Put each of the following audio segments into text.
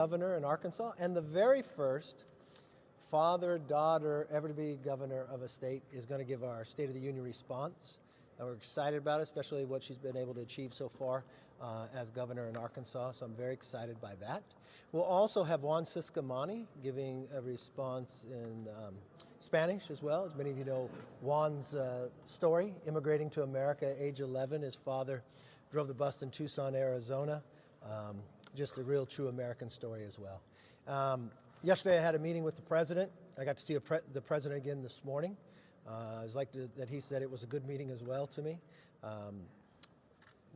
governor in Arkansas, and the very first father-daughter ever to be governor of a state is going to give our State of the Union response. And we're excited about it, especially what she's been able to achieve so far as governor in Arkansas, so I'm very excited by that. We'll also have Juan Ciscomani giving a response in Spanish as well. As many of you know, Juan's story, immigrating to America at age 11. His father drove the bus in Tucson, Arizona. Just a real true American story as well. Yesterday I had a meeting with the president. I got to see the president again this morning. I was like that he said it was a good meeting as well to me.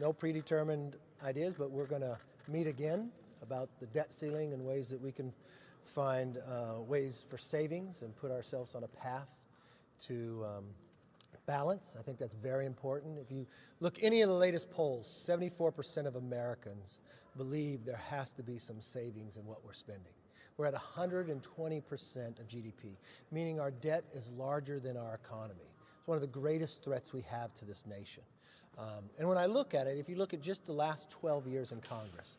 No predetermined ideas, but we're going to meet again about the debt ceiling and ways that we can find ways for savings and put ourselves on a path to balance. I think that's very important. If you look any of the latest polls, 74% of Americans believe there has to be some savings in what we're spending. We're at 120% of GDP, meaning our debt is larger than our economy. It's one of the greatest threats we have to this nation. And when I look at it, if you look at just the last 12 years in Congress,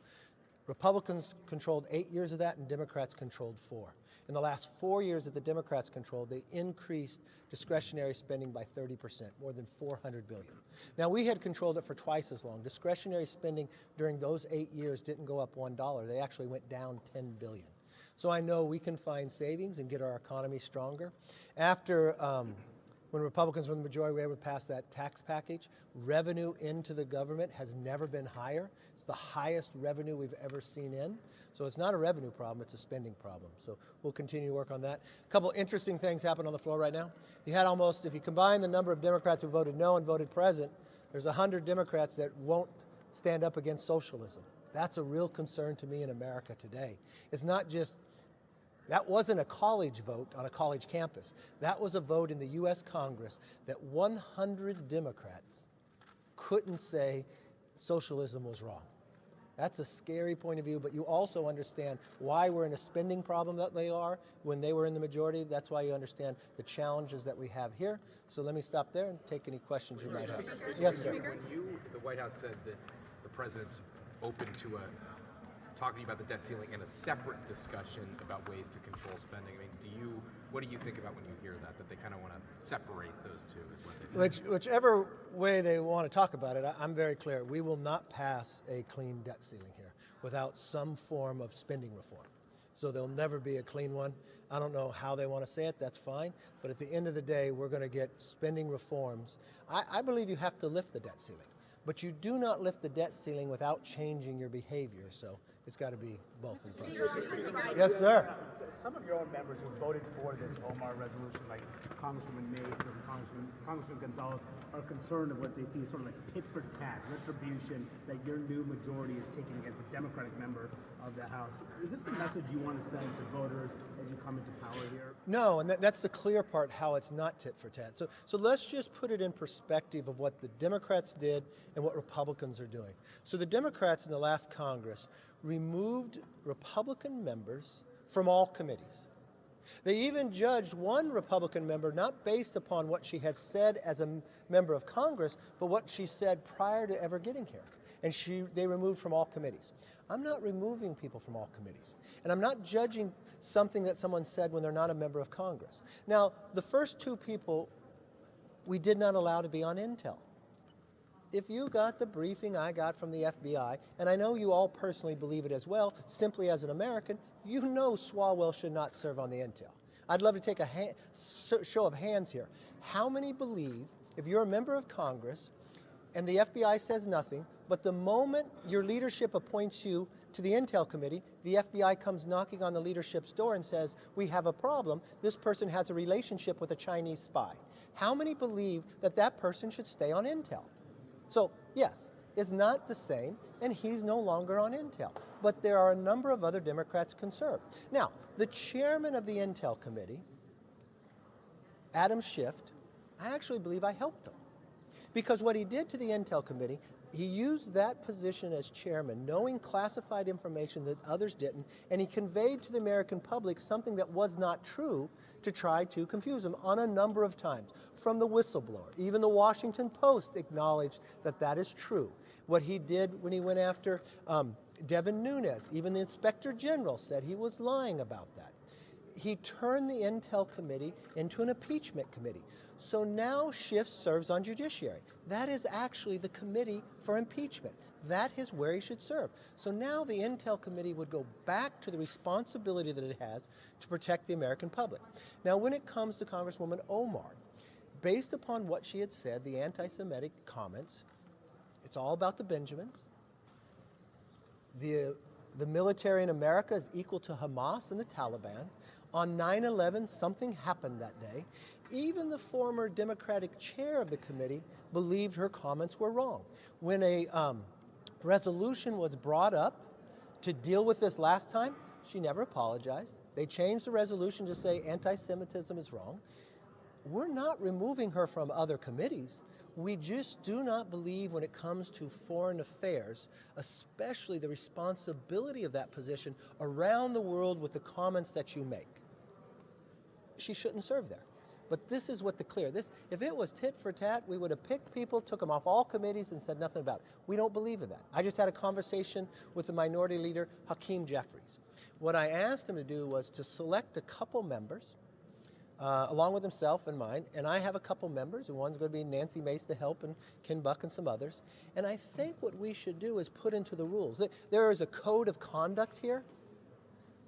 Republicans controlled 8 years of that and Democrats controlled 4. In the last 4 years that the Democrats controlled, they increased discretionary spending by 30%, more than $400 billion. Now, we had controlled it for twice as long. Discretionary spending during those 8 years didn't go up $1. They actually went down $10 billion. So I know we can find savings and get our economy stronger. After, when Republicans were in the majority, we were able to pass that tax package. Revenue into the government has never been higher. It's the highest revenue we've ever seen in. So it's not a revenue problem, it's a spending problem. So we'll continue to work on that. A couple interesting things happen on the floor right now. You had almost, if you combine the number of Democrats who voted no and voted present, there's 100 Democrats that won't stand up against socialism. That's a real concern to me in America today. It's not just, that wasn't a college vote on a college campus. That was a vote in the US Congress that 100 Democrats couldn't say socialism was wrong. That's a scary point of view, but you also understand why we're in a spending problem that they are when they were in the majority. That's why you understand the challenges that we have here. So let me stop there and take any questions you might have. Yes, sir. When the White House said that the president's open to talking about the debt ceiling and a separate discussion about ways to control spending, I mean, what do you think about when you hear that they kind of want to separate those two, is what they say? Whichever way they want to talk about it, I'm very clear. We will not pass a clean debt ceiling here without some form of spending reform. So there'll never be a clean one. I don't know how they want to say it, that's fine. But at the end of the day, we're going to get spending reforms. I believe you have to lift the debt ceiling. But you do not lift the debt ceiling without changing your behavior. So it's got to be both in front. Yes, sir. Some of your own members who voted for this Omar resolution, like Congresswoman Mace and Congressman Gonzalez, are concerned of what they see as sort of like tit for tat, retribution that your new majority is taking against a Democratic member of the House. Is this the message you want to send to voters as you come into power here? No, and that's the clear part, how it's not tit for tat. So let's just put it in perspective of what the Democrats did and what Republicans are doing. So the Democrats in the last Congress removed Republican members from all committees. They even judged one Republican member not based upon what she had said as a member of Congress, but what she said prior to ever getting here. And they removed from all committees. I'm not removing people from all committees. And I'm not judging something that someone said when they're not a member of Congress. Now, the first two people we did not allow to be on Intel. If you got the briefing I got from the FBI, and I know you all personally believe it as well, simply as an American, you know Swalwell should not serve on the Intel. I'd love to take a show of hands here. How many believe, if you're a member of Congress and the FBI says nothing, but the moment your leadership appoints you to the Intel Committee, the FBI comes knocking on the leadership's door and says, we have a problem, this person has a relationship with a Chinese spy. How many believe that that person should stay on Intel? So, yes, it's not the same, and he's no longer on Intel. But there are a number of other Democrats concerned. Now, the chairman of the Intel Committee, Adam Schiff, I actually believe I helped him. Because what he did to the Intel Committee, he used that position as chairman, knowing classified information that others didn't, and he conveyed to the American public something that was not true to try to confuse them on a number of times. From the whistleblower, even the Washington Post acknowledged that that is true. What he did when he went after Devin Nunes, even the Inspector General, said he was lying about that. He turned the Intel Committee into an impeachment committee. So now Schiff serves on Judiciary. That is actually the committee for impeachment. That is where he should serve. So now the Intel Committee would go back to the responsibility that it has to protect the American public. Now, when it comes to Congresswoman Omar, based upon what she had said, the anti-Semitic comments, it's all about the Benjamins. The military in America is equal to Hamas and the Taliban. On 9/11, something happened that day. Even the former Democratic chair of the committee believed her comments were wrong. When a resolution was brought up to deal with this last time, she never apologized. They changed the resolution to say anti-Semitism is wrong. We're not removing her from other committees. We just do not believe when it comes to foreign affairs, especially the responsibility of that position around the world with the comments that you make. She shouldn't serve there. But this is what if it was tit for tat, we would have picked people, took them off all committees and said nothing about it. We don't believe in that. I just had a conversation with the minority leader, Hakeem Jeffries. What I asked him to do was to select a couple members, along with himself and mine, and I have a couple members, and one's going to be Nancy Mace to help, and Ken Buck and some others. And I think what we should do is put into the rules. There is a code of conduct here,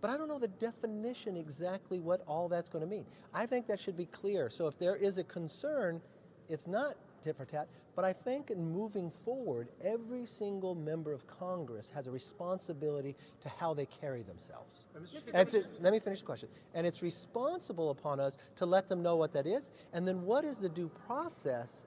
but I don't know the definition exactly what all that's going to mean. I think that should be clear. So if there is a concern, it's not tit for tat, but I think in moving forward, every single member of Congress has a responsibility to how they carry themselves. Let me finish the question. And it's responsible upon us to let them know what that is, and then what is the due process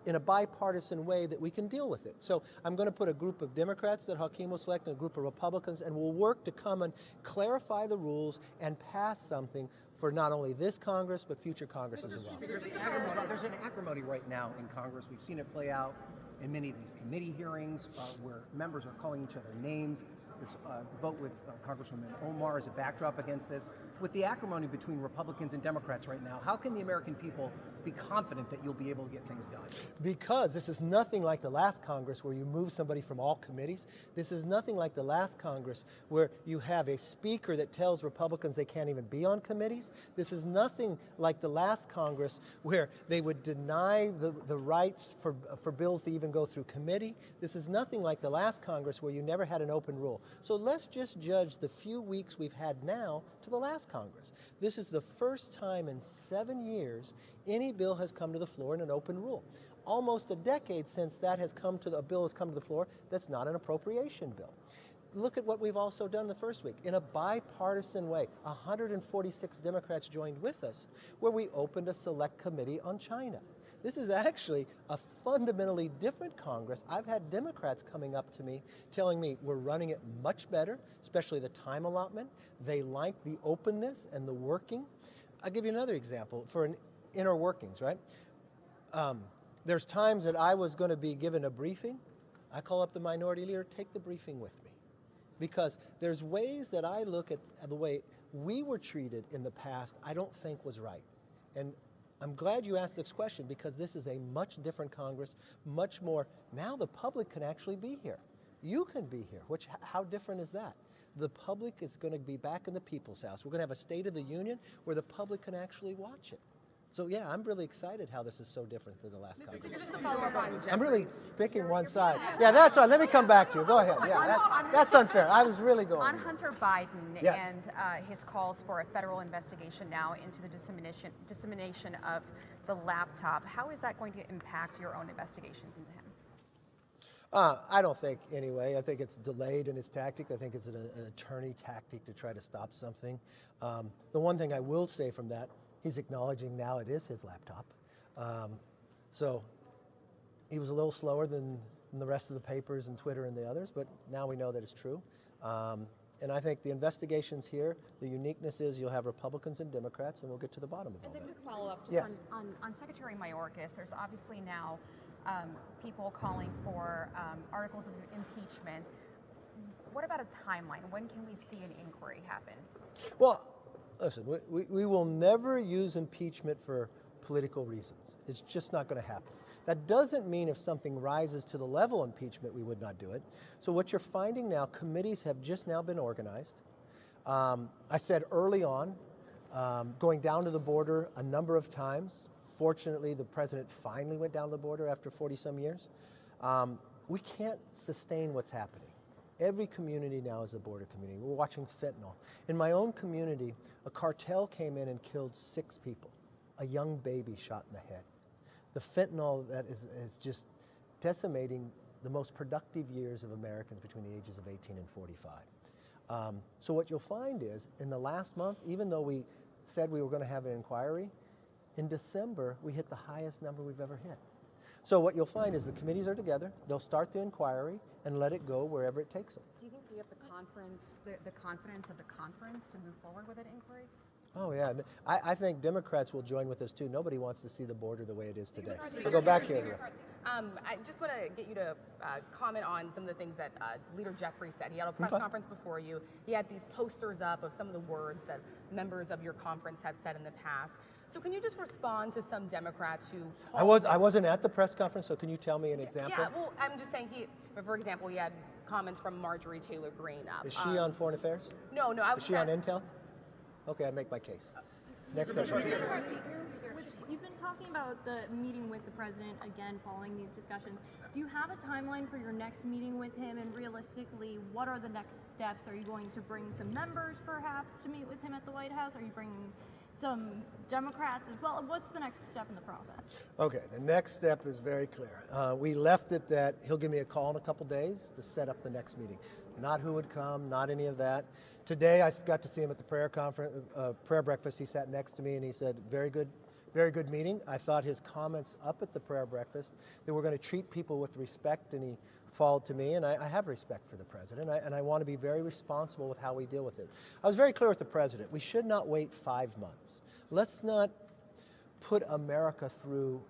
in a bipartisan way that we can deal with it. So I'm going to put a group of Democrats that Hakeem will select and a group of Republicans, and we'll work to come and clarify the rules and pass something for not only this Congress, but future Congresses as well. There's an acrimony right now in Congress. We've seen it play out in many of these committee hearings where members are calling each other names. This vote with Congresswoman Omar is a backdrop against this. With the acrimony between Republicans and Democrats right now, how can the American people be confident that you'll be able to get things done? Because this is nothing like the last Congress where you move somebody from all committees. This is nothing like the last Congress where you have a speaker that tells Republicans they can't even be on committees. This is nothing like the last Congress where they would deny the rights for bills to even go through committee. This is nothing like the last Congress where you never had an open rule. So let's just judge the few weeks we've had now to the last Congress. This is the first time in 7 years any bill has come to the floor in an open rule. Almost a decade since a bill has come to the floor that's not an appropriation bill. Look at what we've also done the first week. In a bipartisan way, 146 Democrats joined with us, where we opened a select committee on China. This is actually a fundamentally different Congress. I've had Democrats coming up to me telling me we're running it much better, especially the time allotment. They like the openness and the working. I'll give you another example for an inner workings, right? There's times that I was going to be given a briefing. I call up the minority leader, take the briefing with me. Because there's ways that I look at the way we were treated in the past I don't think was right. And I'm glad you asked this question because this is a much different Congress, much more. Now the public can actually be here. You can be here, how different is that? The public is going to be back in the People's House. We're going to have a State of the Union where the public can actually watch it. So yeah, I'm really excited how this is so different than the last Congress. Just to follow up on Jeffries. I'm really picking one side. Yeah, that's right. Let me come back to you. Go ahead. Yeah, that's unfair. I was really going. On Hunter Biden Yes. and his calls for a federal investigation now into the dissemination of the laptop, how is that going to impact your own investigations into him? I don't think anyway. I think it's delayed in its tactic. I think it's an attorney tactic to try to stop something. The one thing I will say from that, he's acknowledging now it is his laptop. So he was a little slower than the rest of the papers and Twitter and the others, but now we know that it's true. And I think the investigations here, the uniqueness is you'll have Republicans and Democrats, and we'll get to the bottom of all that. And then to follow up just Yes. on Secretary Mayorkas, there's obviously now people calling for articles of impeachment. What about a timeline? When can we see an inquiry happen? Well, listen, we will never use impeachment for political reasons. It's just not going to happen. That doesn't mean if something rises to the level of impeachment, we would not do it. So what you're finding now, committees have just now been organized. I said early on, going down to the border a number of times. Fortunately, the president finally went down to the border after 40-some years. We can't sustain what's happening. Every community now is a border community. We're watching fentanyl. In my own community, a cartel came in and killed 6 people. A young baby shot in the head. The fentanyl that is just decimating the most productive years of Americans between the ages of 18 and 45. So what you'll find is, in the last month, even though we said we were going to have an inquiry, in December, we hit the highest number we've ever hit. So what you'll find is the committees are together, they'll start the inquiry and let it go wherever it takes them. Do you think we have the confidence of the conference to move forward with an inquiry? Oh yeah, I think Democrats will join with us too. Nobody wants to see the border the way it is today. We'll go back here. I just want to get you to comment on some of the things that Leader Jeffrey said. He had a press conference before you. He had these posters up of some of the words that members of your conference have said in the past. So can you just respond to some Democrats who I wasn't at the press conference, so can you tell me an example? Yeah, well, I'm just saying for example, he had comments from Marjorie Taylor Greene up. Is she on Foreign Affairs? No, Is she on Intel? Okay, I make my case. Next question. You've been talking about the meeting with the president again following these discussions. Do you have a timeline for your next meeting with him, and realistically, what are the next steps? Are you going to bring some members perhaps to meet with him at the White House? Are you bringing some Democrats as well? What's the next step in the process? Okay, the next step is very clear. We left it that he'll give me a call in a couple days to set up the next meeting. Not who would come, not any of that. Today I got to see him at the prayer breakfast. He sat next to me and he said, very good meeting. I thought his comments up at the prayer breakfast, that we're going to treat people with respect, and he followed to me, and I have respect for the president, and I want to be very responsible with how we deal with it. I was very clear with the president. We should not wait 5 months. Let's not put America through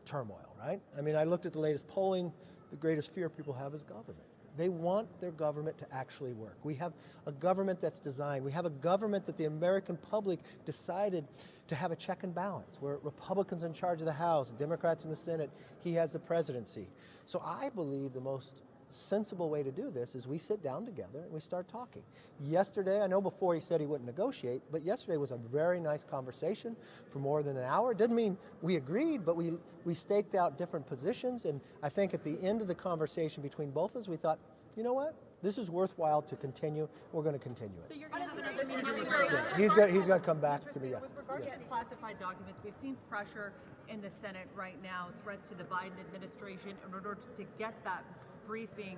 turmoil, right? I mean, I looked at the latest polling. The greatest fear people have is government. They want their government to actually work. We have a government that's designed. We have a government that the American public decided to have a check and balance, where Republicans in charge of the House, Democrats in the Senate, he has the presidency. So I believe the most sensible way to do this is we sit down together and we start talking. Yesterday, I know before he said he wouldn't negotiate, but yesterday was a very nice conversation for more than an hour. Didn't mean we agreed, but we staked out different positions, and I think at the end of the conversation between both of us, we thought, you know what? This is worthwhile to continue. We're going to continue it. So you're going to have another meeting? Yeah, he's going to come back to me, yes. With regards to classified documents, we've seen pressure in the Senate right now, threats to the Biden administration in order to get that briefing,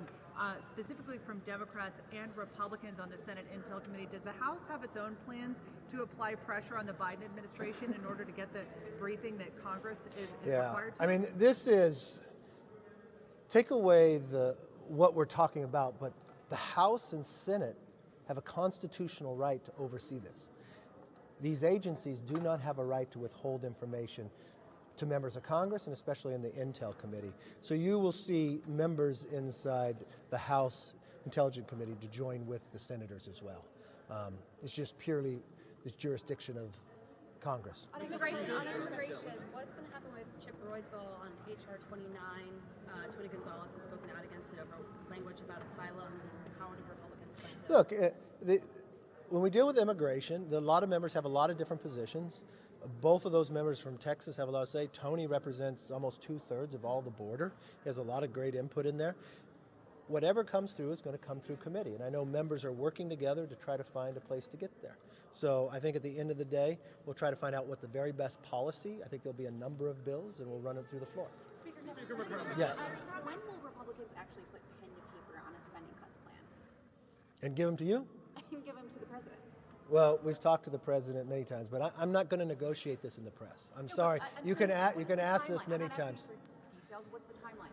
specifically from Democrats and Republicans on the Senate Intel Committee. Does the House have its own plans to apply pressure on the Biden administration in order to get the briefing that Congress is required to? I mean, this is, take away what we're talking about, but the House and Senate have a constitutional right to oversee this. These agencies do not have a right to withhold information to members of Congress, and especially in the Intel Committee. So you will see members inside the House Intelligence Committee to join with the senators as well. It's just purely the jurisdiction of Congress. On immigration, what's going to happen with Chip Roy's bill on HR 29? Tony Gonzalez has spoken out against it over language about asylum. How do Republicans plan to... Look, when we deal with immigration, a lot of members have a lot of different positions. Both of those members from Texas have a lot to say. Tony represents almost 2/3 of all the border. He has a lot of great input in there. Whatever comes through is going to come through committee, and I know members are working together to try to find a place to get there. So I think at the end of the day, we'll try to find out what the very best policy. I think there'll be a number of bills, and we'll run it through the floor. Yes. When will Republicans actually put pen to paper on a spending cuts plan? And give them to you? And give them to the president. Well, we've talked to the president many times, but I'm not going to negotiate this in the press. I'm sorry. You can ask this many times. What's the timeline?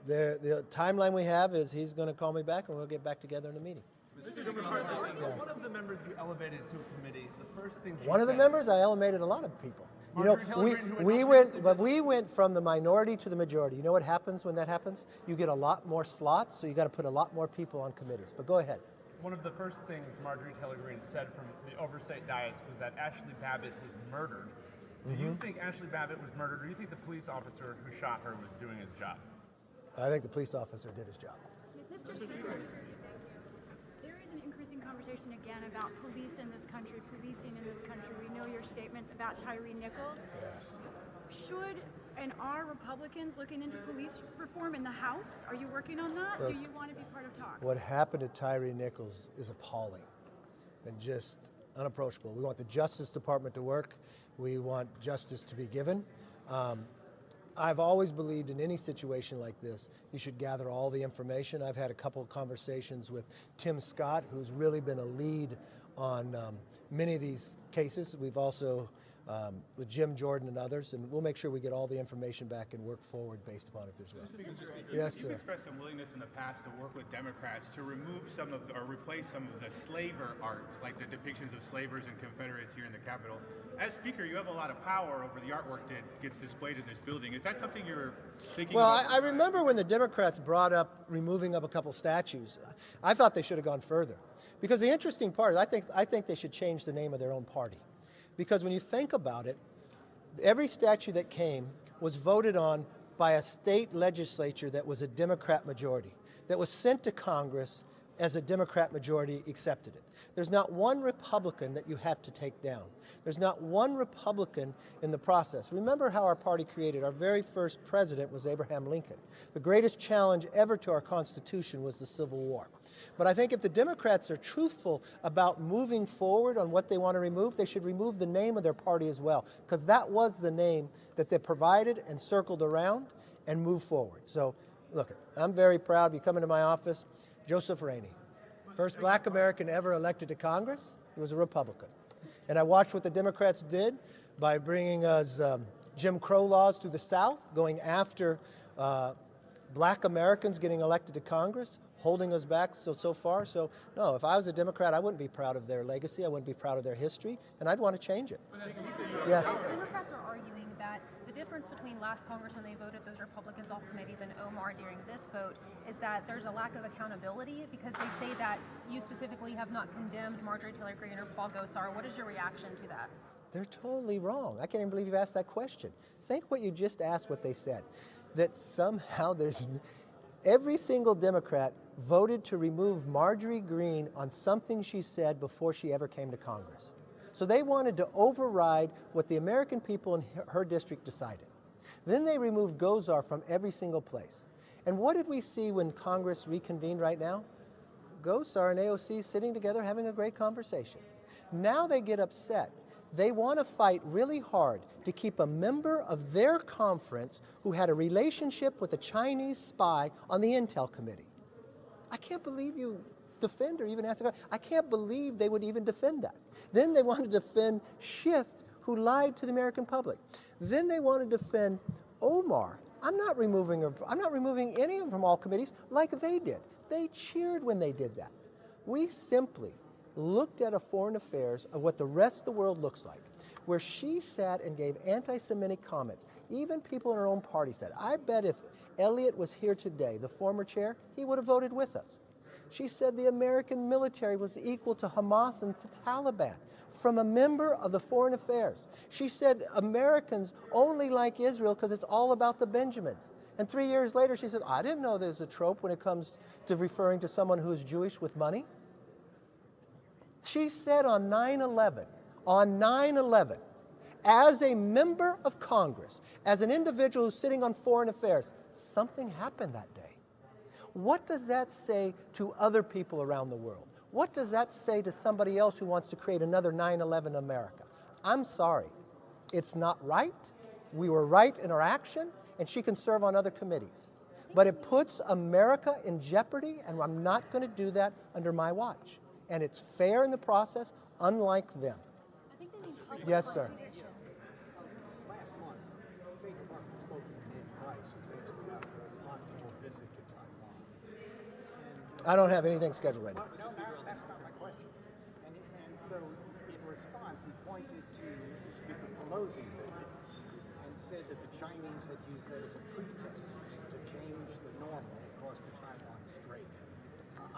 The timeline we have is he's going to call me back, and we'll get back together in a meeting. One of the members you elevated to a committee, the first thing one of the members, I elevated a lot of people. You know, we went from the minority to the majority. You know what happens when that happens? You get a lot more slots, so you got to put a lot more people on committees. But go ahead. One of the first things Marjorie Taylor Greene said from the oversight dais was that Ashley Babbitt was murdered Do you think Ashley Babbitt was murdered, or do you think the police officer who shot her was doing his job? I think the police officer did his job. Mr. Speaker, there is an increasing conversation again about police in this country, policing in this country. We know your statement about Tyre Nichols. Yes. Should and are Republicans looking into police reform in the House? Are you working on that? Look, do you want to be part of talks? What happened to Tyre Nichols is appalling and just unapproachable. We want the Justice Department to work. We want justice to be given. I've always believed in any situation like this, you should gather all the information. I've had a couple of conversations with Tim Scott, who's really been a lead on many of these cases. We've also, with Jim Jordan and others, and we'll make sure we get all the information back and work forward based upon if there's one. Yes, sir. You've expressed some willingness in the past to work with Democrats to remove some of, or replace some of the slaver art, like the depictions of slavers and Confederates here in the Capitol. As Speaker, you have a lot of power over the artwork that gets displayed in this building. Is that something you're thinking about? Well, I remember when the Democrats brought up removing of a couple statues. I thought they should have gone further. Because the interesting part is I think they should change the name of their own party. Because when you think about it, every statue that came was voted on by a state legislature that was a Democrat majority, that was sent to Congress as a Democrat majority accepted it. There's not one Republican that you have to take down. There's not one Republican in the process. Remember how our party created. Our very first president was Abraham Lincoln. The greatest challenge ever to our Constitution was the Civil War. But I think if the Democrats are truthful about moving forward on what they want to remove, they should remove the name of their party as well, because that was the name that they provided and circled around and moved forward. So, look, I'm very proud. You come into my office, Joseph Rainey, first black American ever elected to Congress. He was a Republican. And I watched what the Democrats did by bringing us Jim Crow laws through the South, going after black Americans getting elected to Congress, holding us back so far. So, no, if I was a Democrat, I wouldn't be proud of their legacy. I wouldn't be proud of their history, and I'd want to change it. Yes? Democrats are arguing that the difference between last Congress when they voted those Republicans off committees and Omar during this vote is that there's a lack of accountability because they say that you specifically have not condemned Marjorie Taylor Greene or Paul Gosar. What is your reaction to that? They're totally wrong. I can't even believe you've asked that question. Think what you just asked, what they said. That somehow there's... Every single Democrat voted to remove Marjorie Greene on something she said before she ever came to Congress. So they wanted to override what the American people in her district decided. Then they removed Gosar from every single place. And what did we see when Congress reconvened right now? Gosar and AOC sitting together having a great conversation. Now they get upset. They want to fight really hard to keep a member of their conference who had a relationship with a Chinese spy on the Intel Committee. I can't believe you defend or even ask. I can't believe they would even defend that. Then they want to defend Schiff, who lied to the American public. Then they want to defend Omar. I'm not removing any of them from all committees like they did. They cheered when they did that. We simply looked at a foreign affairs of what the rest of the world looks like, where she sat and gave anti-Semitic comments. Even people in her own party said, I bet if Elliott was here today, the former chair, he would have voted with us. She said the American military was equal to Hamas and the Taliban, from a member of the Foreign Affairs. She said Americans only like Israel because it's all about the Benjamins. And 3 years later, she said, I didn't know there's a trope when it comes to referring to someone who is Jewish with money. She said on 9/11, as a member of Congress, as an individual who's sitting on foreign affairs, something happened that day. What does that say to other people around the world? What does that say to somebody else who wants to create another 9/11 America? I'm sorry. It's not right. We were right in our action, and she can serve on other committees. But it puts America in jeopardy, and I'm not going to do that under my watch. And it's fair in the process, unlike them. I think they need public Yes, sir. recognition. Last month, the State Department spokesman Ned Price was asked about a possible visit to Taiwan. I don't have anything scheduled right now. No, that's not my question. And so, in response, he pointed to Speaker Pelosi's visit and said that the Chinese had used that as a pretext to change the normal across the Taiwan Strait,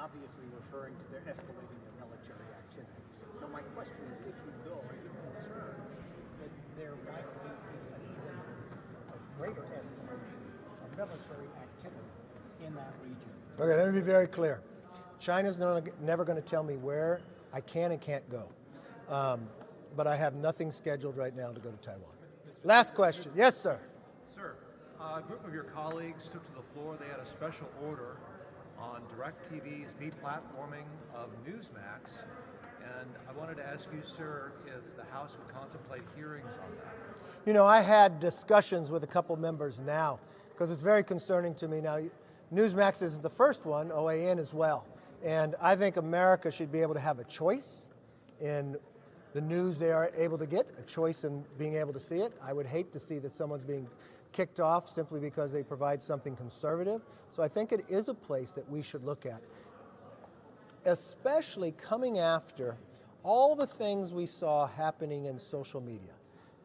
obviously referring to their escalating their military activities. So my question is, if you go, are you concerned that there might Okay, let me be very clear. China's never going to tell me where I can and can't go. But I have nothing scheduled right now to go to Taiwan. Last question. Yes, sir. Sir, a group of your colleagues took to the floor. They had a special order on DirecTV's deplatforming of Newsmax. And I wanted to ask you, sir, if the House would contemplate hearings on that. You know, I had discussions with a couple members now, because it's very concerning to me now. Newsmax isn't the first one, OAN as well. And I think America should be able to have a choice in the news they are able to get, a choice in being able to see it. I would hate to see that someone's being kicked off simply because they provide something conservative. So I think it is a place that we should look at, especially coming after all the things we saw happening in social media.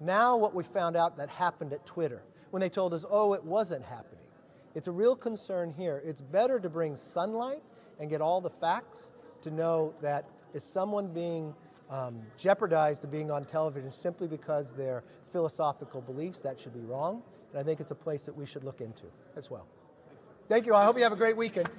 Now what we found out that happened at Twitter, when they told us, oh, it wasn't happening. It's a real concern here. It's better to bring sunlight and get all the facts to know that is someone being jeopardized to being on television simply because their philosophical beliefs. That should be wrong. And I think it's a place that we should look into as well. Thank you. I hope you have a great weekend.